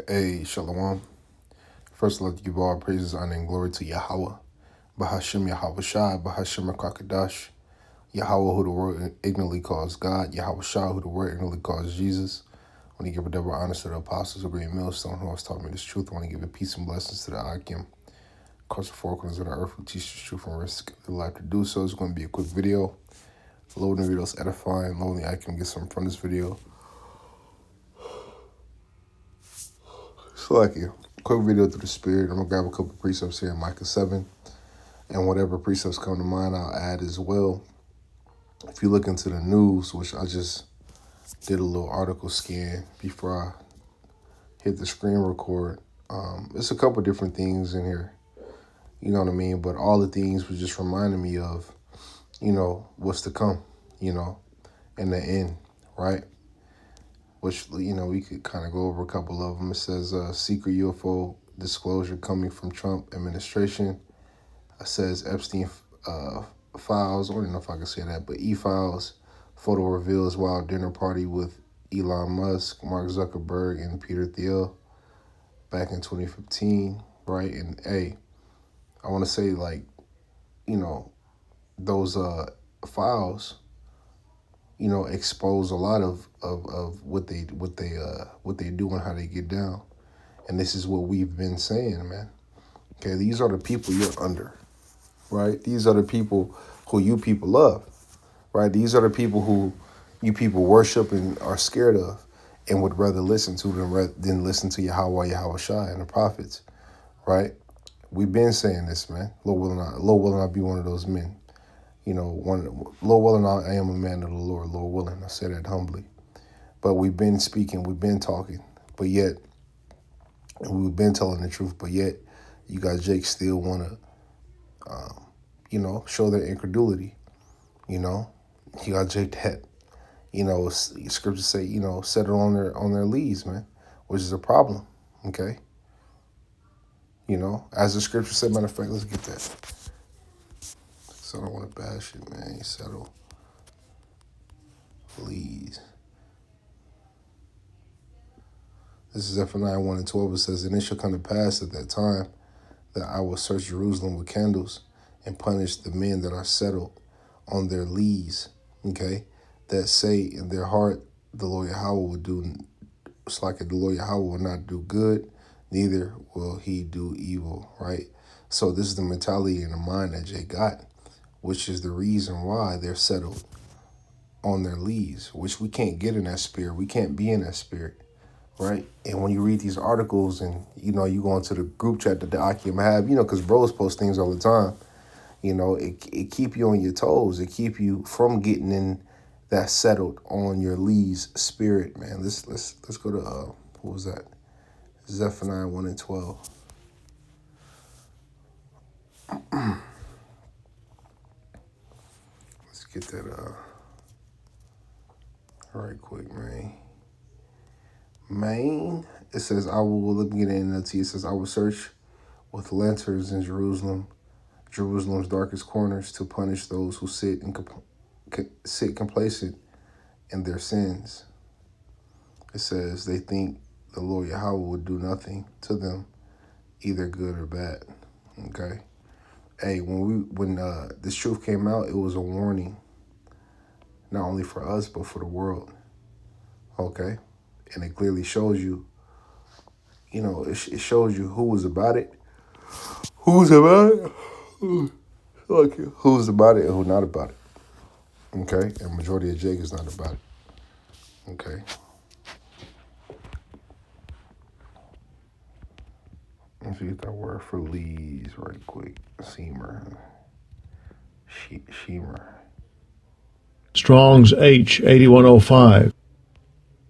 Hey, Shalom. First, I'd like to give all praises, honor, and glory to Yahweh. Bahashim Yahweh Shai, Bahashim Rakakadash. Yahweh, who the world ignorantly calls God. Yahweh Shai, who the world ignorantly calls Jesus. I want to give a double honor to the apostles of Great Millstone who has taught me this truth. I want to give a peace and blessings to the Akim. Across the four corners of the earth who teach the truth and risk their life to do so. It's going to be a quick video. Loading the videos edifying. Loading the Akim get something from this video. So like a quick video through the spirit. I'm going to grab a couple precepts here in Micah 7. And whatever precepts come to mind, I'll add as well. If you look into the news, which I just did a little article scan before I hit the screen record, it's a couple different things in here, you know what I mean? But all the things was just reminding me of, what's to come, in the end, right? Which, we could kind of go over a couple of them. It says secret UFO disclosure coming from Trump administration. It says Epstein files, I don't know if I can say that, but E-files, photo reveals wild dinner party with Elon Musk, Mark Zuckerberg, and Peter Thiel back in 2015, right? And hey, I want to say those files, expose a lot of what they do and how they get down. And this is what we've been saying, man. Okay, these are the people you're under. Right? These are the people who you people love, right? These are the people who you people worship and are scared of and would rather listen to than listen to Yahweh Shai and the prophets, right? We've been saying this, man. Lord willing, I'll be one of those men. Lord willing, I am a man of the Lord. Lord willing, I say that humbly. But we've been speaking, we've been talking, but yet, and we've been telling the truth, but yet, you guys, Jake, still want to show their incredulity. You got Jake that, scriptures say, settle on their leads, man, which is a problem. Okay. As the scripture said, matter of fact, let's get that. So I don't want to bash it, man. You settle leads. This is Zephaniah 1 and 12. It says, and it shall come to pass at that time that I will search Jerusalem with candles and punish the men that are settled on their lees, okay, that say in their heart, the Lord Yahweh will do, it's like the Lord Yahweh will not do good, neither will he do evil, right? So this is the mentality and the mind that Jay got, which is the reason why they're settled on their lees, which we can't get in that spirit. We can't be in that spirit, right? And when you read these articles and, you go into the group chat that the Akim have, because bros post things all the time, it keep you on your toes. It keep you from getting in that settled on your lees spirit, man. Let's go to, what was that? Zephaniah 1 and 12. Let's get that right quick, man. It says, I will, let me get in NLT. It says, I will search with lanterns in Jerusalem's darkest corners to punish those who sit complacent in their sins. It says they think the Lord Yahweh would do nothing to them, either good or bad. Okay. Hey, when this truth came out, it was a warning, not only for us but for the world. Okay, and it clearly shows you, it shows you who was about it, who's about it, who's about it, and who's not about it. Okay, and majority of Jake is not about it. Okay. Let's get that word for lees right quick. Shemer. Strong's H8105.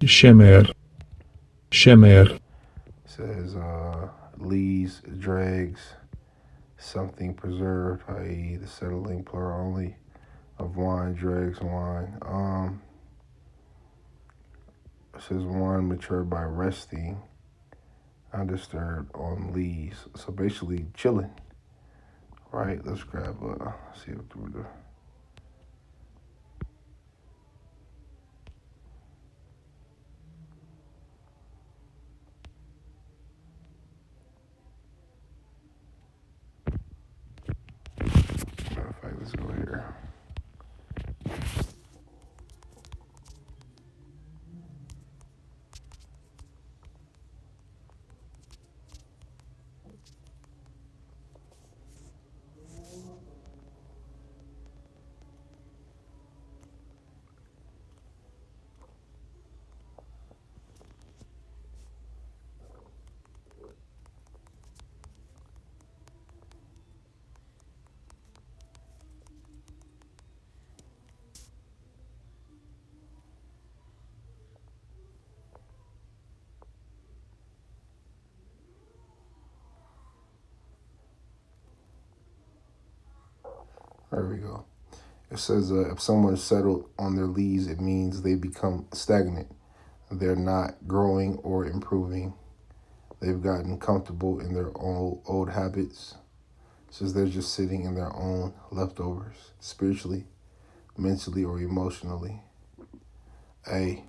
Shemer. Says lees, dregs, something preserved, i.e. the settling plural only of wine, dregs, wine. It says wine matured by resting, undisturbed on lees. So basically chilling. Right, let's grab see if through the There we go. It says if someone is settled on their lees, it means they become stagnant. They're not growing or improving. They've gotten comfortable in their old habits. It says they're just sitting in their own leftovers, spiritually, mentally, or emotionally. And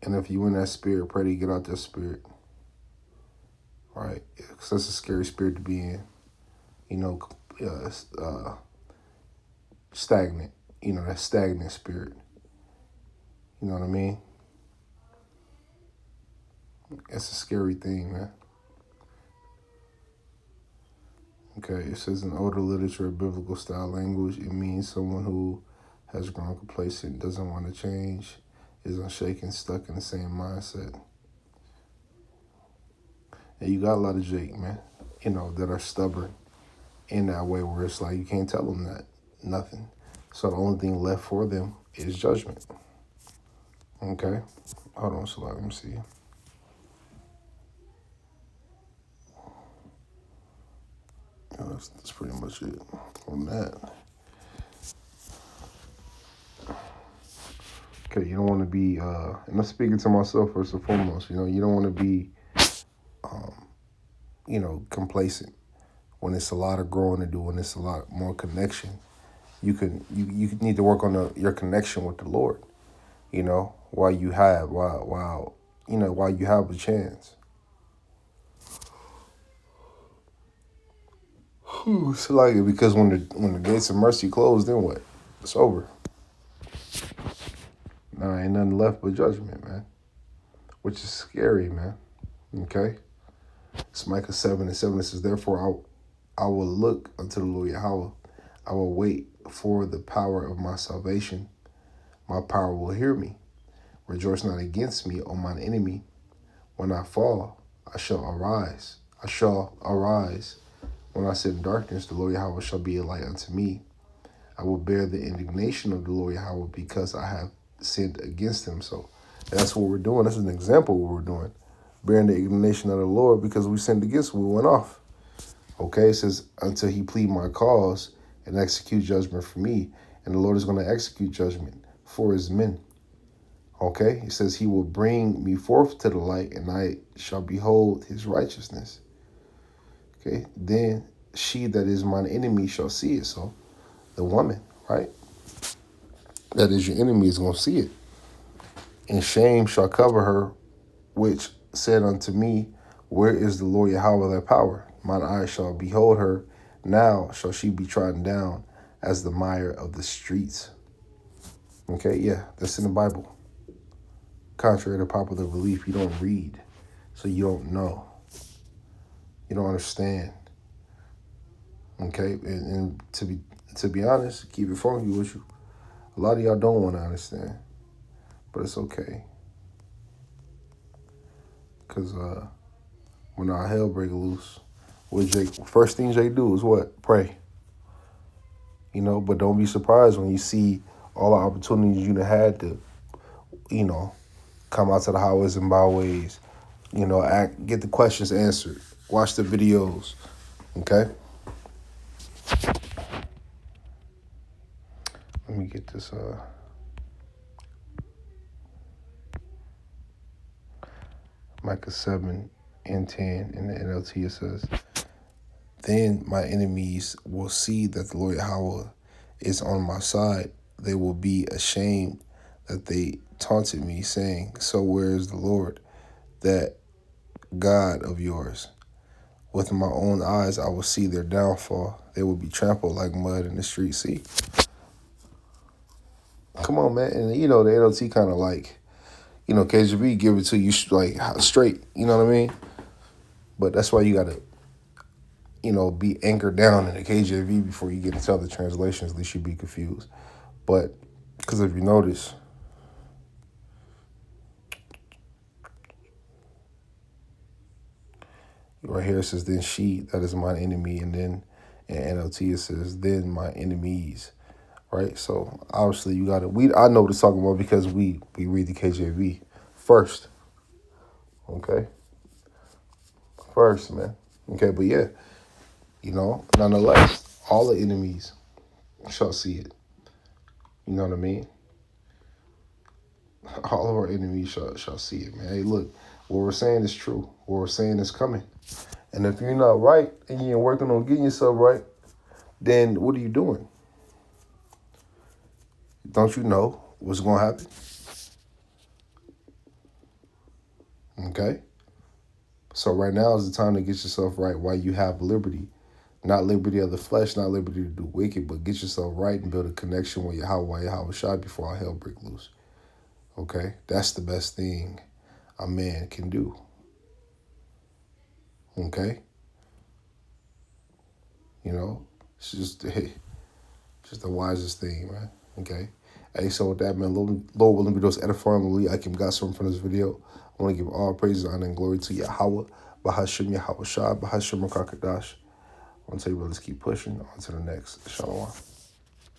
if you in that spirit, pray to get out that spirit. Right? Because that's a scary spirit to be in. Stagnant. That stagnant spirit. You know what I mean? It's a scary thing, man. Okay, it says in older literature, biblical style language, it means someone who has grown complacent, doesn't want to change, is unshaken, stuck in the same mindset. And you got a lot of Jake, man, that are stubborn in that way where it's like you can't tell them nothing. So the only thing left for them is judgment. Okay? Hold on, so let me see. That's pretty much it on that. Okay, you don't want to be, and I'm speaking to myself first and foremost, you don't want to be, complacent when it's a lot of growing to do, when it's a lot more connection. You need to work on your connection with the Lord, while you have a chance. It's like it because when the gates of mercy close, then what? It's over. Now ain't nothing left but judgment, man. Which is scary, man. Okay? It's Micah 7:7. It says, therefore I will look unto the Lord Yahweh. I will wait for the power of my salvation. My power will hear me. Rejoice not against me, O mine enemy. When I fall, I shall arise. When I sit in darkness, the Lord Yahweh shall be a light unto me. I will bear the indignation of the Lord Yahweh because I have sinned against him. So that's what we're doing. That's an example of what we're doing. Bearing the indignation of the Lord because we sinned against him. We went off. Okay, it says, until he plead my cause and execute judgment for me. And the Lord is going to execute judgment for his men. Okay, it says he will bring me forth to the light and I shall behold his righteousness. Okay, then she that is mine enemy shall see it. So the woman, right, that is your enemy is going to see it. And shame shall cover her, which said unto me, where is the Lord Yahweh thy power? Mine eyes shall behold her. Now shall she be trodden down as the mire of the streets. Okay, yeah, that's in the Bible. Contrary to popular belief, you don't read, so you don't know. You don't understand. Okay, and to be honest, keep it funky with you. A lot of y'all don't want to understand, but it's okay. Cause when our hell break loose, first thing Jake do is what? Pray. But don't be surprised when you see all the opportunities you had to, come out to the highways and byways, get the questions answered, watch the videos, okay? Let me get this, Micah 7:10 in the NLT, it says, then my enemies will see that the Lord Yahweh is on my side. They will be ashamed that they taunted me, saying, so where is the Lord, that God of yours? With my own eyes, I will see their downfall. They will be trampled like mud in the street. See? Come on, man. And, the NLT kind of like, KJV give it to you like straight. You know what I mean? But that's why you got to, be anchored down in the KJV before you get into other translations. At least you'd be confused. But, because if you notice, right here it says, then she, that is my enemy. And then in NLT it says, then my enemies. Right? So, obviously, you got to, I know what it's talking about because we read the KJV first. Okay? First, man. Okay, but yeah, nonetheless, all the enemies, shall see it. You know what I mean? All of our enemies shall see it, man. Hey, look, what we're saying is true. What we're saying is coming. And if you're not right and you ain't working on getting yourself right, then what are you doing? Don't you know what's going to happen? Okay? So right now is the time to get yourself right while you have liberty. Not liberty of the flesh, not liberty to do wicked, but get yourself right and build a connection with Yahweh Shai before all hell break loose. Okay? That's the best thing a man can do. Okay? You know? It's just the wisest thing, man. Okay? Hey, so with that, man, Lord willing, be those edifying. I can got something from this video. I want to give all praise, honor, and glory to Yahweh, Bahashim Yahweh Shai, Bahashim Rakakadash. I want to tell you, let's keep pushing on to the next. Shalom.